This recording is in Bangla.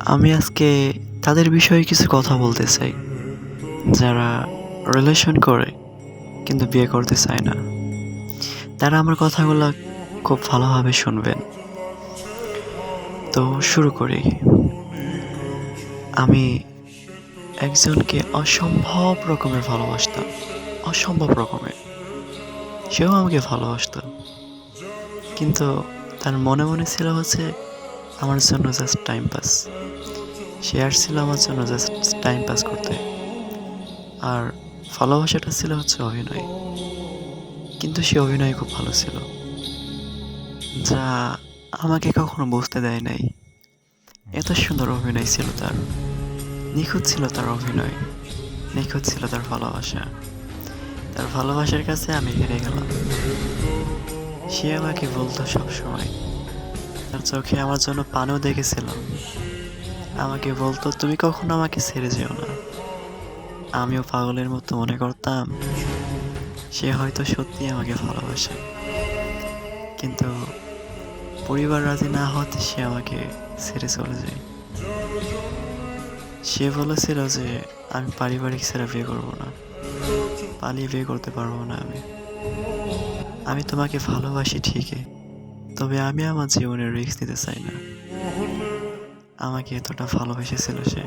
আমি আজকে তাদের বিষয়ে কিছু কথা বলতে চাই, যারা রিলেশন করে কিন্তু বিয়ে করতে চায় না। তারা আমার কথাগুলা খুব ভালোভাবে শুনবেন। তো শুরু করি। আমি একজনকে অসম্ভব রকমের ভালোবাসতাম। অসম্ভব রকমের। সেও আমাকে ভালোবাসতো। কিন্তু তার মনে, মনে ছিল হচ্ছে আমার জন্য জাস্ট টাইম পাস। সে আসছিল আমার জন্য জাস্ট টাইম পাস করতে। আর ভালোবাসাটা ছিল হচ্ছে অভিনয়। কিন্তু সে অভিনয় খুব ভালো ছিল। যা আমাকে কখনো বুঝতে দেয় নাই। এত সুন্দর অভিনয় ছিল তার। নিখুঁত ছিল তার অভিনয়। নিখুঁত ছিল তার ভালোবাসা। তার ভালোবাসার কাছে আমি হেরে গেলাম। সে আমাকে বলতো সবসময়। তার চোখে আমার জন্য পানও দেখেছিল। আমাকে বলতো তুমি কখনো আমাকে ছেড়ে যেও না। আমিও পাগলের মতো মনে করতাম সে হয়তো সত্যি আমাকে ভালোবাসে। কিন্তু পরিবার রাজি না হতে সে আমাকে ছেড়ে চলে যায়। সে বলেছিল যে আমি পারিবারিক ছাড়া বিয়ে করবো না। পালিয়ে বিয়ে করতে পারবো না আমি। আমি তোমাকে ভালোবাসি ঠিকই, তবে আমি আমার জীবনের রিস্ক নিতে চাই না। আমাকে এতটা ভালোবেসেছিল সে।